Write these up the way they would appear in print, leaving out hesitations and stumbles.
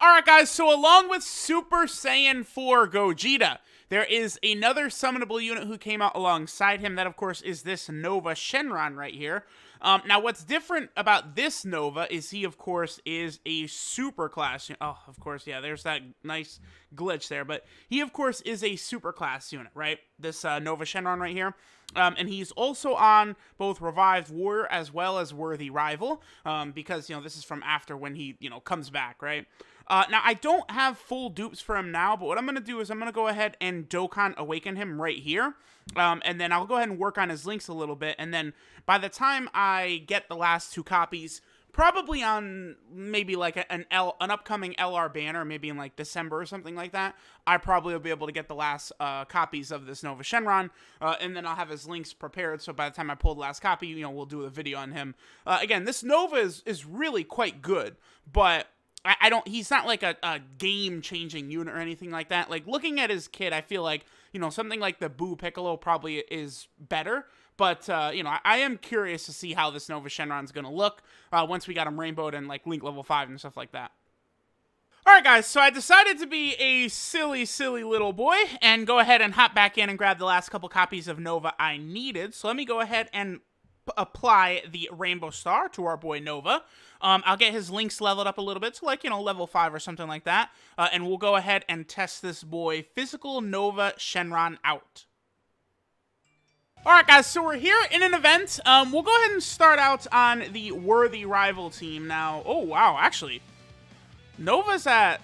Alright guys, so along with Super Saiyan 4 Gogeta, there is another summonable unit who came out alongside him. That, of course, is this NUOVA Shenron right here. Now, what's different about this Nova is he, of course, is a super class unit. Oh, of course, yeah, there's that nice glitch there. But he, of course, is a super class unit, right? This NUOVA Shenron right here. And he's also on both Revived Warrior as well as Worthy Rival, because, you know, this is from after when he, you know, comes back, right? Now, I don't have full dupes for him now, but what I'm going to do is I'm going to go ahead and Dokkan Awaken him right here, and then I'll go ahead and work on his links a little bit, and then by the time I get the last two copies, probably on maybe like an upcoming LR banner, maybe in like December or something like that, I probably will be able to get the last copies of this NUOVA Shenron, and then I'll have his links prepared, so by the time I pull the last copy, you know, we'll do a video on him. Again, this Nova is really quite good, but he's not like a game-changing unit or anything like that. Like, looking at his kit, I feel like, you know, something like the Buu Piccolo probably is better. But, you know, I am curious to see how this NUOVA Shenron's gonna look once we got him rainbowed and, like, Link level 5 and stuff like that. Alright guys, so I decided to be a silly little boy and go ahead and hop back in and grab the last couple copies of Nova I needed. So let me go ahead and apply the Rainbow Star to our boy Nova. I'll get his links leveled up a little bit to, like, you know, level 5 or something like that. And we'll go ahead and test this boy Physical NUOVA Shenron out. Alright guys, so we're here in an event. We'll go ahead and start out on the Worthy Rival team now. Oh wow, actually, Nova's at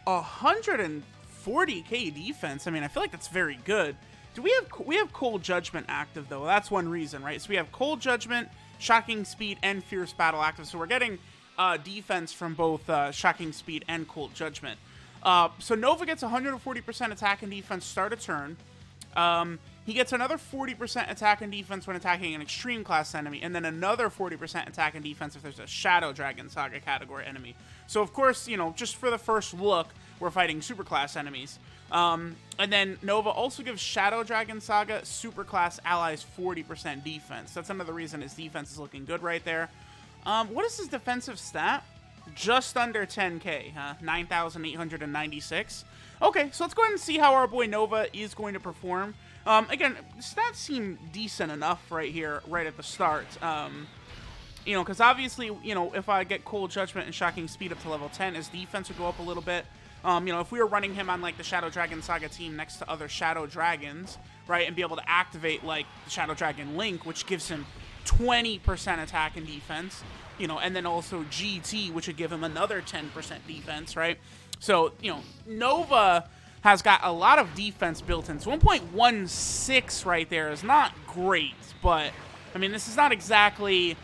140k defense. I mean, I feel like that's very good. Do we have Cold Judgment active though? That's one reason, right? So we have Cold Judgment, Shocking Speed, and Fierce Battle active. So we're getting defense from both Shocking Speed and Cold Judgment. So Nova gets 140% attack and defense start a turn. He gets another 40% attack and defense when attacking an extreme class enemy, and then another 40% attack and defense if there's a Shadow Dragon Saga category enemy. So of course, you know, just for the first look, we're fighting super class enemies. And then Nova also gives Shadow Dragon Saga super class allies 40% defense. That's another reason his defense is looking good right there. What is his defensive stat? Just under 10k, huh? 9,896. Okay, so let's go ahead and see how our boy Nova is going to perform. Again, stats seem decent enough right here, right at the start. You know, because obviously, you know, if I get Cold Judgment and Shocking Speed up to level 10, his defense would go up a little bit. You know, if we were running him on, like, the Shadow Dragon Saga team next to other Shadow Dragons, right, and be able to activate, like, the Shadow Dragon Link, which gives him 20% attack and defense, you know, and then also GT, which would give him another 10% defense, right? So, you know, Nova has got a lot of defense built in. So 1.16 right there is not great, but, I mean, this is not exactly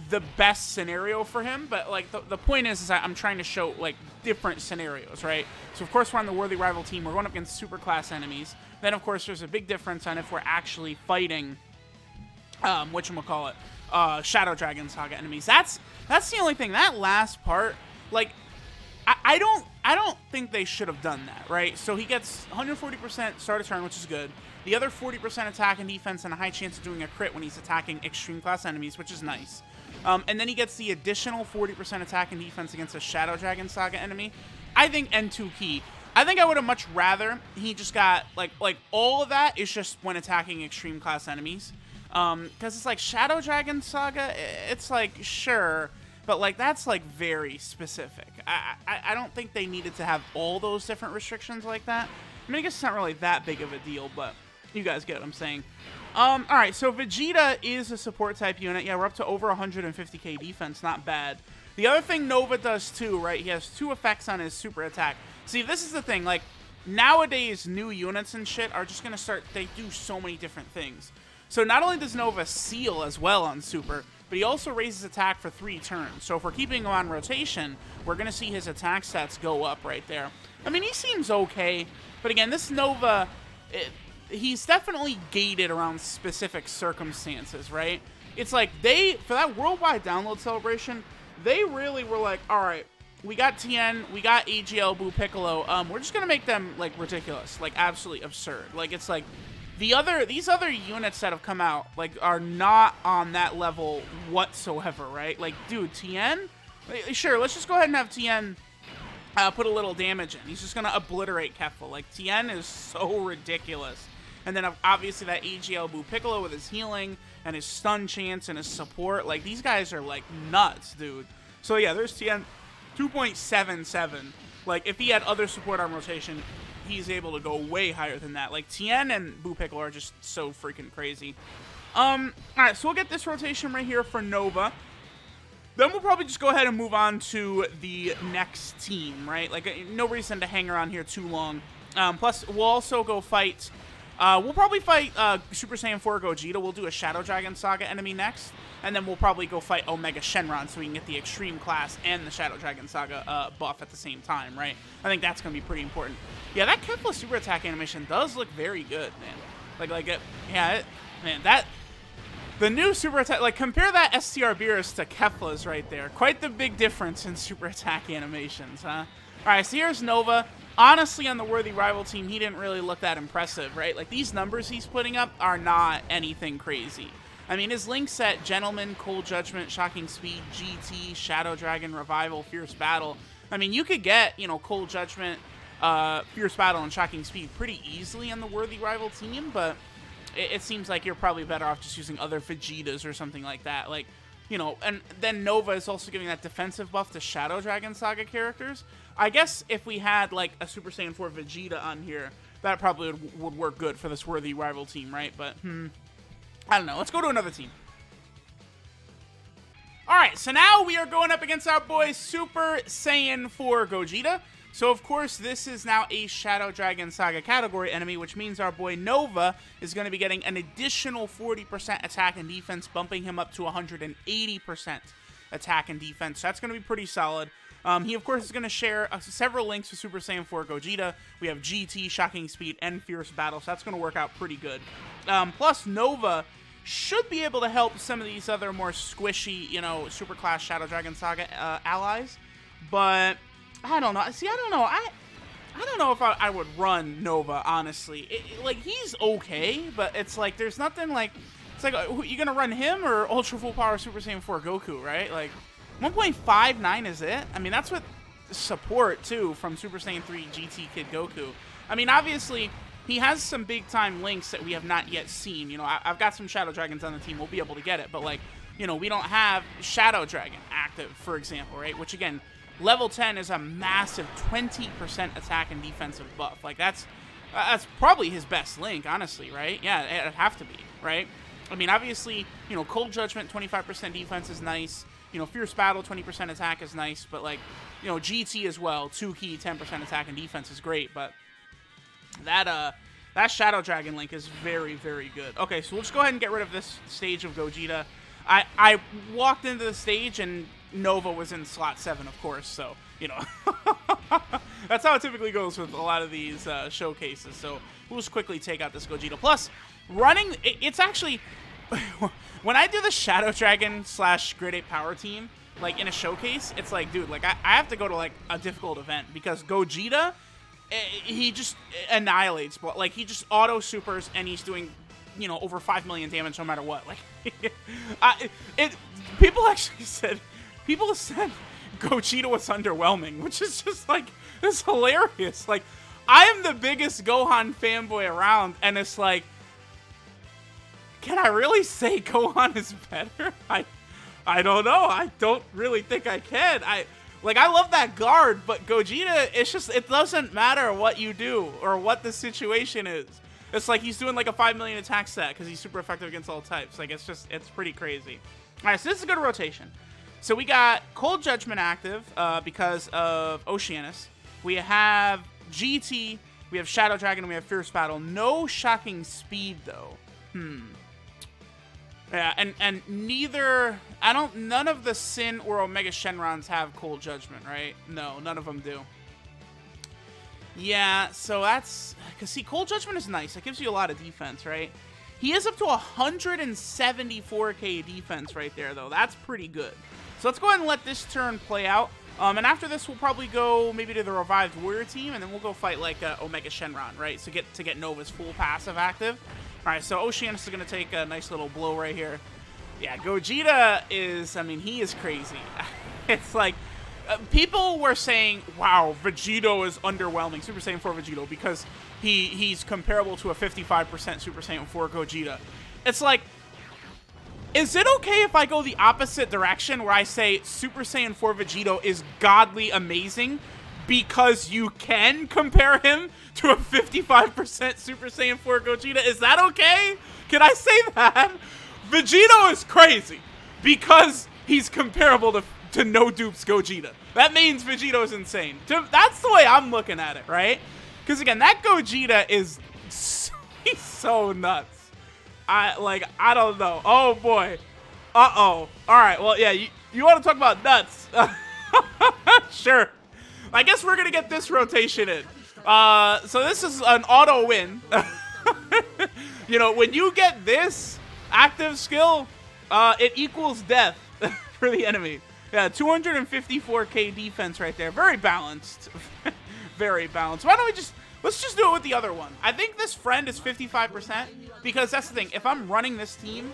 the best scenario for him, but, like, the point is I'm trying to show, like, different scenarios, right? So, of course, we're on the Worthy Rival team. We're going up against super class enemies. Then, of course, there's a big difference on if we're actually fighting, whatchamacallit, Shadow Dragon Saga enemies. That's the only thing. That last part, like, I don't think they should have done that, right? So he gets 140% start a turn, which is good. The other 40% attack and defense and a high chance of doing a crit when he's attacking extreme class enemies, which is nice. And then he gets the additional 40% attack and defense against a Shadow Dragon Saga enemy. I think N2 key. I think I would have much rather he just got, like all of that is just when attacking extreme class enemies. Because it's like Shadow Dragon Saga, it's like, sure, but, like, that's, like, very specific. I don't think they needed to have all those different restrictions like that. I mean, I guess it's not really that big of a deal, but you guys get what I'm saying. Alright, so Vegeta is a support type unit. Yeah, we're up to over 150k defense, not bad. The other thing Nova does too, right, he has 2 effects on his super attack. See, this is the thing, like, nowadays new units and shit are just gonna start, they do so many different things. So not only does Nova seal as well on super, but he also raises attack for 3 turns. So if we're keeping him on rotation, we're going to see his attack stats go up right there. I mean, he seems okay, but again, this Nova, he's definitely gated around specific circumstances, right? It's like for that worldwide download celebration, they really were like, all right, we got Tien, we got AGL, Buu Piccolo, we're just going to make them, like, ridiculous, like, absolutely absurd. Like, it's like, these other units that have come out, like, are not on that level whatsoever, right? Like, dude, Tien? Sure, let's just go ahead and have Tien put a little damage in. He's just going to obliterate Kefla. Like, Tien is so ridiculous. And then obviously that AGL Boo Piccolo with his healing and his stun chance and his support. Like, these guys are, like, nuts, dude. So, yeah, there's Tien. 2.77. Like, if he had other support on rotation, he's able to go way higher than that. Like, Tien and Boo Piccolo are just so freaking crazy. Alright, so we'll get this rotation right here for Nova. Then we'll probably just go ahead and move on to the next team, right? Like, no reason to hang around here too long. Plus, we'll also go fight... we'll probably fight Super Saiyan 4 Gogeta. We'll do a Shadow Dragon Saga enemy next. And then we'll probably go fight Omega Shenron so we can get the Extreme Class and the Shadow Dragon Saga buff at the same time, right? I think that's going to be pretty important. Yeah, that Kefla super attack animation does look very good, man. The new super attack, like, compare that STR Beerus to Kefla's right there. Quite the big difference in super attack animations, huh? Alright, so here's Nova. Honestly, on the Worthy Rival team, he didn't really look that impressive, right? Like, these numbers he's putting up are not anything crazy. I mean, his link set, Gentleman, Cold Judgment, Shocking Speed, GT, Shadow Dragon, Revival, Fierce Battle. I mean, you could get, you know, Cold Judgment, Fierce Battle, and Shocking Speed pretty easily on the Worthy Rival team, but it seems like you're probably better off just using other Vegetas or something like that. Like, you know, and then Nova is also giving that defensive buff to Shadow Dragon Saga characters. I guess if we had, like, a Super Saiyan 4 Vegeta on here, that probably would work good for this Worthy Rival team, right? But, I don't know. Let's go to another team. Alright, so now we are going up against our boy Super Saiyan 4 Gogeta. So, of course, this is now a Shadow Dragon Saga category enemy, which means our boy Nova is going to be getting an additional 40% attack and defense, bumping him up to 180% attack and defense. So that's going to be pretty solid. He, of course, is going to share several links with Super Saiyan 4 Gogeta. We have GT, Shocking Speed, and Fierce Battle, so that's going to work out pretty good. Plus, Nova should be able to help some of these other more squishy, you know, Super Class Shadow Dragon Saga allies. But I don't know. See, I don't know. I don't know if I would run Nova, honestly. Like, he's okay, but it's like, there's nothing like... It's like, you gonna run him or Ultra Full Power Super Saiyan 4 Goku, right? Like, 1.59 is it? I mean, that's with support, too, from Super Saiyan 3 GT Kid Goku. I mean, obviously, he has some big-time links that we have not yet seen. You know, I've got some Shadow Dragons on the team. We'll be able to get it. But, like, you know, we don't have Shadow Dragon active, for example, right? Which, again... Level 10 is a massive 20% attack and defensive buff. Like, that's probably his best link, honestly, right? Yeah, it'd have to be, right? I mean, obviously, you know, Cold Judgment, 25% defense is nice. You know, Fierce Battle, 20% attack is nice. But, like, you know, GT as well, 2 key, 10% attack and defense is great. But that Shadow Dragon link is very, very good. Okay, so we'll just go ahead and get rid of this stage of Gogeta. I walked into the stage and Nova was in slot 7, of course, so, you know. That's how it typically goes with a lot of these showcases, so we'll just quickly take out this Gogeta. Plus, running, it's actually, when I do the Shadow Dragon / Grade 8 Power Team, like, in a showcase, it's like, dude, like, I have to go to, like, a difficult event, because Gogeta, he just annihilates, but, like, he just auto-supers, and he's doing, you know, over 5 million damage no matter what. Like, people actually said... People said Gogeta was underwhelming, which is just, like, it's hilarious. Like, I am the biggest Gohan fanboy around, and it's like, can I really say Gohan is better? I don't know. I don't really think I can. I love that guard, but Gogeta, it's just, it doesn't matter what you do or what the situation is. It's like he's doing, like, a 5 million attack set because he's super effective against all types. Like, it's just, it's pretty crazy. All right, so this is a good rotation. So we got Cold Judgment active because of Oceanus. We have GT, we have Shadow Dragon, and we have Fierce Battle. No Shocking Speed, though. Yeah, and neither... none of the Sin or Omega Shenrons have Cold Judgment, right? No, none of them do. Yeah, so that's... Because, see, Cold Judgment is nice. It gives you a lot of defense, right? He is up to 174k defense right there, though. That's pretty good. So let's go ahead and let this turn play out. And after this, we'll probably go maybe to the Revived Warrior team, and then we'll go fight, like, Omega Shenron, right? So to get Nova's full passive active. All right, so Oceanus is going to take a nice little blow right here. Yeah, Gogeta is, I mean, he is crazy. It's like, people were saying, wow, Vegito is underwhelming, Super Saiyan 4 Vegito, because he's comparable to a 55% Super Saiyan 4 Gogeta. It's like, is it okay if I go the opposite direction where I say Super Saiyan 4 Vegito is godly amazing because you can compare him to a 55% Super Saiyan 4 Gogeta? Is that okay? Can I say that? Vegito is crazy because he's comparable to No Dupes Gogeta. That means Vegito is insane. That's the way I'm looking at it, right? Because again, that Gogeta is he's so nuts. I don't know. Oh boy. Uh-oh. Alright, well, yeah, you want to talk about nuts. Sure. I guess we're gonna get this rotation in. So this is an auto win. You know, when you get this active skill, it equals death for the enemy. Yeah, 254k defense right there. Very balanced. Very balanced. Why don't we let's just do it with the other one. I think this friend is 55% because that's the thing. If I'm running this team,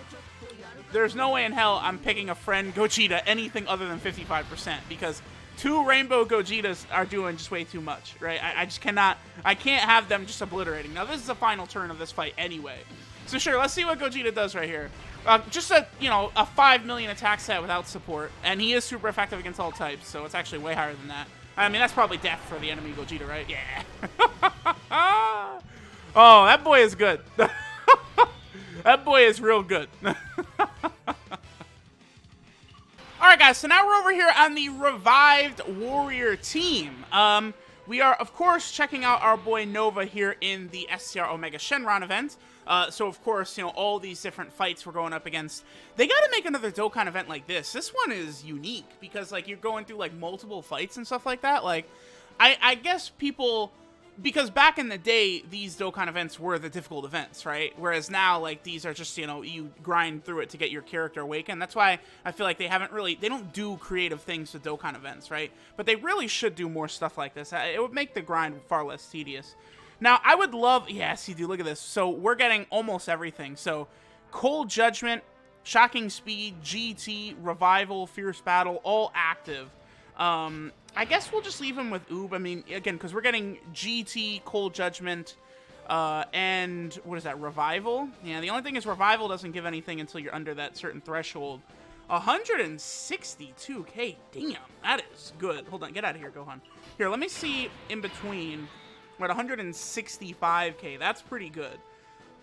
there's no way in hell I'm picking a friend Gogeta anything other than 55% because 2 Rainbow Gogetas are doing just way too much, right? I just cannot, I can't have them just obliterating. Now, this is the final turn of this fight anyway. So sure, let's see what Gogeta does right here. Just a 5 million attack set without support, and he is super effective against all types, so it's actually way higher than that. I mean, that's probably death for the enemy Gogeta, right? Yeah. Oh, that boy is good. That boy is real good. Alright guys, so now we're over here on the revived warrior team. We are, of course, checking out our boy Nova here in the STR Omega Shenron event. So, of course, all these different fights we're going up against. They gotta make another Dokkan event like this. This one is unique because, like, you're going through, like, multiple fights and stuff like that. Like, I guess people... Because back in the day, these Dokkan events were the difficult events, right? Whereas now, like, these are just, you grind through it to get your character awakened. That's why I feel like they don't do creative things with Dokkan events, right? But they really should do more stuff like this. It would make the grind far less tedious. Now, I would love... Yeah, see, dude, look at this. So, we're getting almost everything. So, Cold Judgment, Shocking Speed, GT, Revival, Fierce Battle, all active. I guess we'll just leave him with Oob. I mean, again, because we're getting GT, Cold Judgment, and what is that, Revival? Yeah, the only thing is Revival doesn't give anything until you're under that certain threshold. 162k, damn, that is good. Hold on, get out of here, Gohan. Here, let me see in between. We're at 165k, that's pretty good.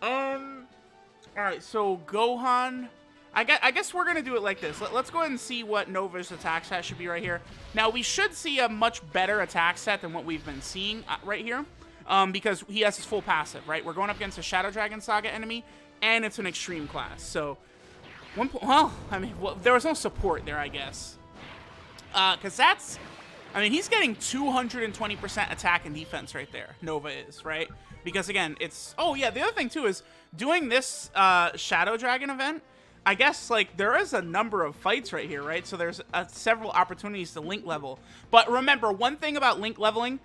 Alright, so Gohan... I guess we're going to do it like this. Let's go ahead and see what Nova's attack set should be right here. Now, we should see a much better attack set than what we've been seeing right here. Because he has his full passive, right? We're going up against a Shadow Dragon Saga enemy, and it's an extreme class. So, there was no support there, I guess. Because that's... I mean, he's getting 220% attack and defense right there. Nova is, right? Because, again, it's... Oh, yeah, the other thing, too, is doing this Shadow Dragon event... I guess, like, there is a number of fights right here, right? So there's several opportunities to link level. But remember, one thing about link leveling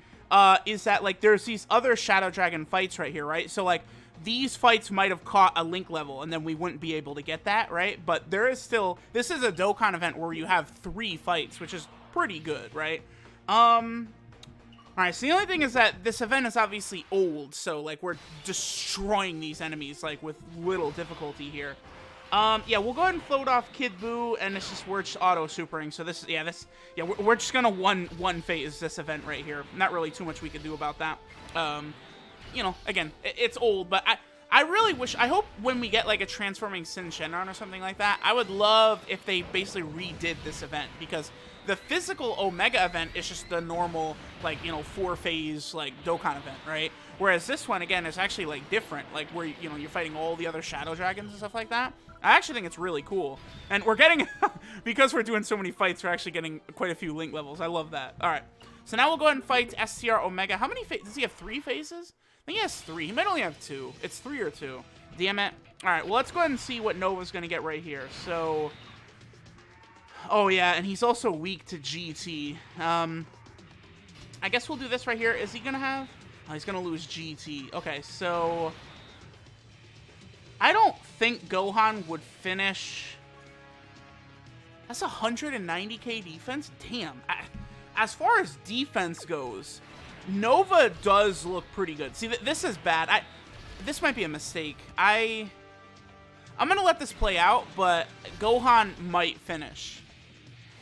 is that, like, there's these other Shadow Dragon fights right here, right? So, like, these fights might have caught a link level, and then we wouldn't be able to get that, right? But there is still... This is a Dokkan event where you have 3 fights, which is pretty good, right? Alright, so the only thing is that this event is obviously old, so, like, we're destroying these enemies, like, with little difficulty here. Yeah, we'll go ahead and float off Kid Buu, and we're just auto-supering, so we're just gonna one phase this event right here. Not really too much we could do about that. Again, it's old, but I really wish, I hope when we get, like, a Transforming Sin Shenron or something like that, I would love if they basically redid this event, because the physical Omega event is just the normal, like, 4-phase, like, Dokkan event, right? Whereas this one, again, is actually, like, different, like, where, you're fighting all the other Shadow Dragons and stuff like that. I actually think it's really cool. And we're getting, because we're doing so many fights, we're actually getting quite a few link levels. I love that. All right. So now we'll go ahead and fight STR Omega. How many phases? Does he have 3 phases? I think he has 3. He might only have 2. It's 3 or 2. Damn it. All right. Well, let's go ahead and see what Nova's going to get right here. So, oh, yeah. And he's also weak to GT. I guess we'll do this right here. Is he going to have? Oh, he's going to lose GT. Okay, so... I don't think Gohan would finish... That's 190k defense? Damn. as far as defense goes, Nova does look pretty good. See, this is bad. This might be a mistake. I'm going to let this play out, but Gohan might finish.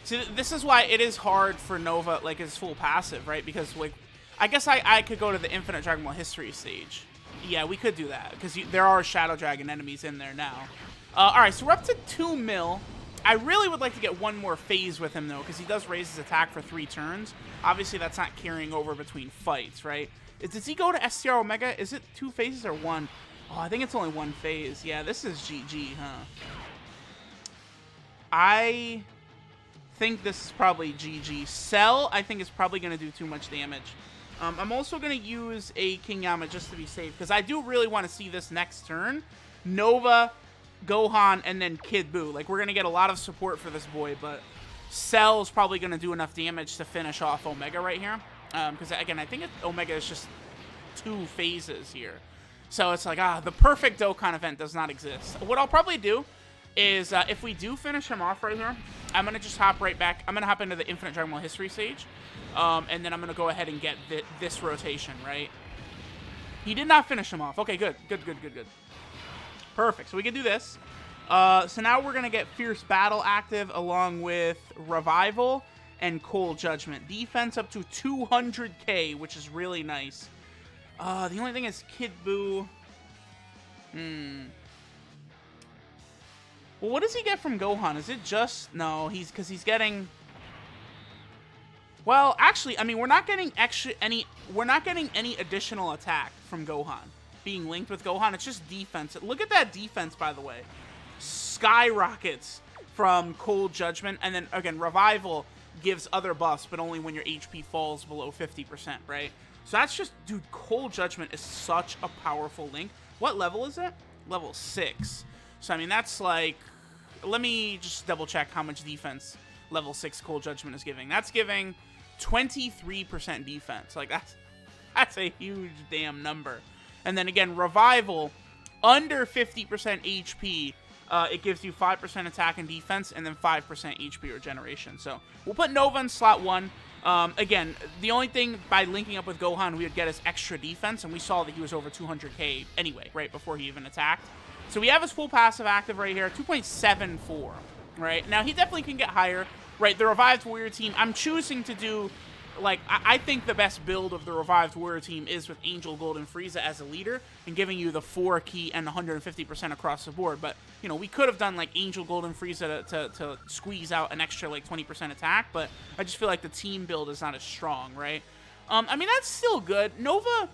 See, this is why it is hard for Nova, like, his full passive, right? Because, like, I guess I could go to the Infinite Dragon Ball History stage. Yeah, we could do that, because there are Shadow Dragon enemies in there now. Alright, so we're up to 2 mil. I really would like to get one more phase with him, though, because he does raise his attack for 3 turns. Obviously, that's not carrying over between fights, right? Does he go to STR Omega? Is it 2 phases or 1? Oh, I think it's only 1 phase. Yeah, this is GG, huh? I think this is probably GG. Cell, I think, is probably going to do too much damage. I'm also going to use a King Yama just to be safe, because I do really want to see this next turn. Nova, Gohan, and then Kid Buu. Like, we're going to get a lot of support for this boy, but Cell is probably going to do enough damage to finish off Omega right here. Because, again, I think Omega is just 2 phases here. So it's like, the perfect Dokkan event does not exist. What I'll probably do is, if we do finish him off right here, I'm going to just hop right back. I'm going to hop into the Infinite Dragon Ball History stage. And then I'm going to go ahead and get this rotation, right? He did not finish him off. Okay, good. Good. Perfect. So we can do this. So now we're going to get Fierce Battle active along with Revival and Cold Judgment. Defense up to 200k, which is really nice. The only thing is Kid Buu. Well, what does he get from Gohan? Is it just... No, because he's getting... Well, actually, I mean, we're not getting any additional attack from Gohan being linked with Gohan. It's just defense. Look at that defense, by the way. Skyrockets from Cold Judgment. And then, again, Revival gives other buffs, but only when your HP falls below 50%, right? So that's just... Dude, Cold Judgment is such a powerful link. What level is it? Level 6. So, I mean, that's like... Let me just double-check how much defense level 6 Cold Judgment is giving. That's giving 23% defense. Like, that's a huge damn number. And then, again, Revival, under 50% HP, it gives you 5% attack and defense, and then 5% HP regeneration. So, we'll put Nova in slot 1. Again, the only thing by linking up with Gohan we would get is extra defense, and we saw that he was over 200k anyway, right, before he even attacked. So we have his full passive active right here, 2.74, right? Now, he definitely can get higher, right? The Revived Warrior team, I'm choosing to do, like, I think the best build of the Revived Warrior team is with Angel, Gold, and Frieza as a leader, and giving you the 4 key and 150% across the board. But, you know, we could have done, like, Angel, Gold, and Frieza to squeeze out an extra, like, 20% attack, but I just feel like the team build is not as strong, right? I mean, that's still good. Nova,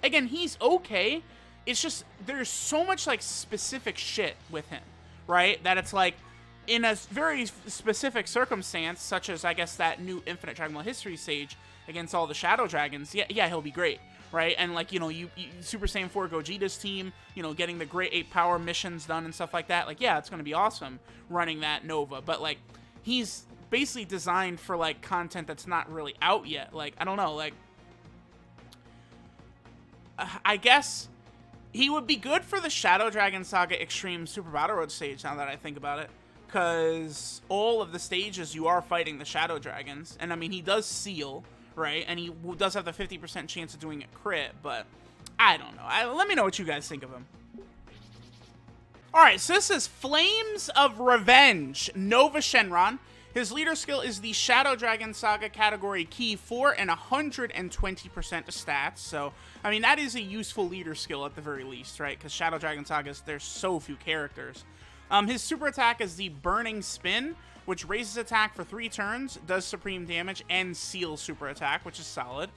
again, he's okay. It's just, there's so much, like, specific shit with him, right? That it's, like, in a very specific circumstance, such as, I guess, that new Infinite Dragon Ball History stage against all the Shadow Dragons, yeah, he'll be great, right? And, like, you know, you Super Saiyan 4 Gogeta's team, you know, getting the Great 8 Power missions done and stuff like that, like, yeah, it's going to be awesome running that Nova. But, like, he's basically designed for, like, content that's not really out yet. Like, I don't know, like, I guess... He would be good for the Shadow Dragon Saga Extreme Super Battle Road stage, now that I think about it. Because all of the stages, you are fighting the Shadow Dragons. And, I mean, he does seal, right? And he does have the 50% chance of doing it crit, but I don't know. Let me know what you guys think of him. Alright, so this is Flames of Revenge, Nova Shenron. His leader skill is the Shadow Dragon Saga category key 4 and 120% stats. So, I mean, that is a useful leader skill at the very least, right? Because Shadow Dragon Sagas, there's so few characters. His super attack is the Burning Spin, which raises attack for 3 turns, does supreme damage, and seals super attack, which is solid.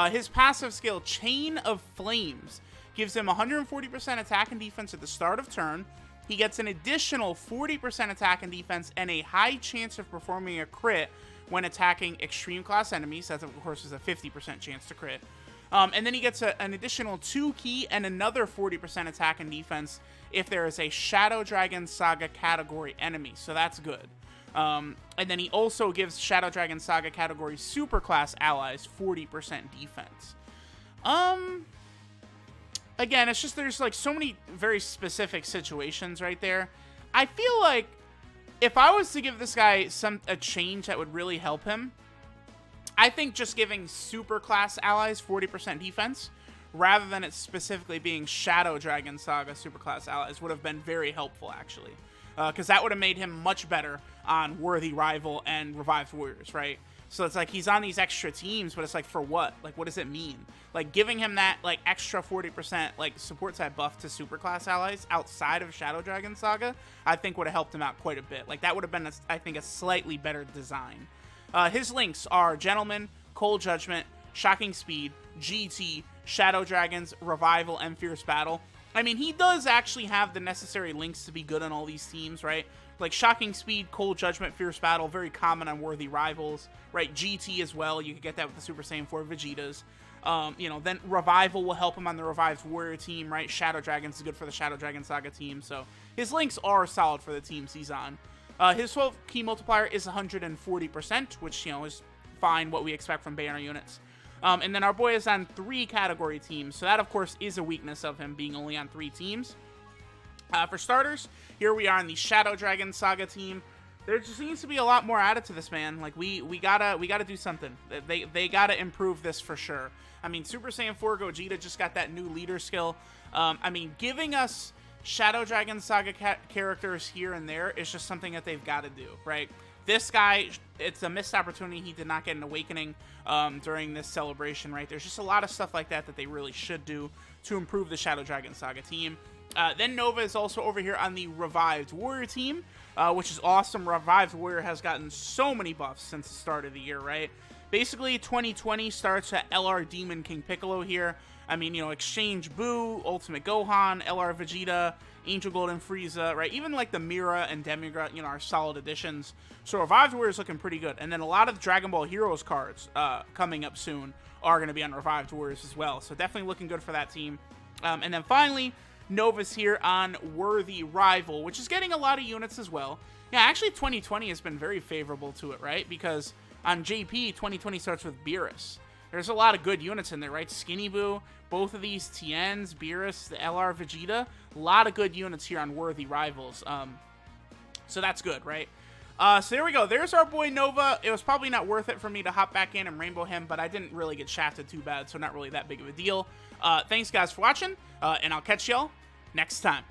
His passive skill, Chain of Flames, gives him 140% attack and defense at the start of turn. He gets an additional 40% attack and defense and a high chance of performing a crit when attacking extreme class enemies. That, of course, is a 50% chance to crit. And then he gets an additional 2 key and another 40% attack and defense if there is a Shadow Dragon Saga category enemy. So that's good. And then he also gives Shadow Dragon Saga category superclass allies 40% defense. Again, it's just there's like so many very specific situations right there. I feel like if I was to give this guy a change that would really help him, I think just giving super class allies 40% defense, rather than it specifically being Shadow Dragon Saga superclass allies, would have been very helpful, actually. Because that would have made him much better on Worthy Rival and Revived Warriors, right? So it's like he's on these extra teams, but it's like, for what? Like, what does it mean? Like, giving him that, like, extra 40%, like, support side buff to superclass allies outside of Shadow Dragon Saga, I think would have helped him out quite a bit. Like, that would have been, I think, a slightly better design. His links are Gentleman, Cold Judgment, Shocking Speed, GT, Shadow Dragons, Revival, and Fierce Battle. I mean, he does actually have the necessary links to be good on all these teams, right? Like Shocking Speed, Cold Judgment, Fierce Battle, very common on Worthy Rivals, right? GT as well, you could get that with the Super Saiyan 4 Vegetas. You know, then Revival will help him on the Revived Warrior team, right? Shadow Dragons is good for the Shadow Dragon Saga team, so his links are solid for the teams he's on. His 12 key multiplier is 140%, which, you know, is fine, what we expect from banner units. And then our boy is on 3 category teams, so that, of course, is a weakness of him being only on 3 teams. For starters, here we are on the Shadow Dragon Saga team. There just seems to be a lot more added to this, man. Like, we gotta do something. They gotta improve this for sure. I mean, Super Saiyan 4 Gogeta just got that new leader skill. I mean, giving us Shadow Dragon Saga characters here and there is just something that they've got to do, right? This guy, it's a missed opportunity. He did not get an awakening during this celebration, right? There's just a lot of stuff like that that they really should do to improve the Shadow Dragon Saga team. Then Nova is also over here on the Revived Warrior team, which is awesome. Revived Warrior has gotten so many buffs since the start of the year, right? Basically, 2020 starts at LR Demon King Piccolo here. I mean, you know, Exchange Buu, Ultimate Gohan, LR Vegeta, Angel Golden Frieza, right? Even like the Mira and Demigra, you know, are solid additions. So Revived Warrior is looking pretty good. And then a lot of the Dragon Ball Heroes cards coming up soon are going to be on Revived Warriors as well. So definitely looking good for that team. And then finally, Nova's here on Worthy Rival, which is getting a lot of units as well. Yeah, actually 2020 has been very favorable to it, right? Because on JP, 2020 starts with Beerus. There's a lot of good units in there, right? Skinny Buu, both of these Tiens, Beerus, the LR Vegeta. A lot of good units here on Worthy Rivals. So that's good, right? So there we go. There's our boy Nova. It was probably not worth it for me to hop back in and rainbow him, but I didn't really get shafted too bad, so not really that big of a deal. Thanks, guys, for watching, and I'll catch y'all next time.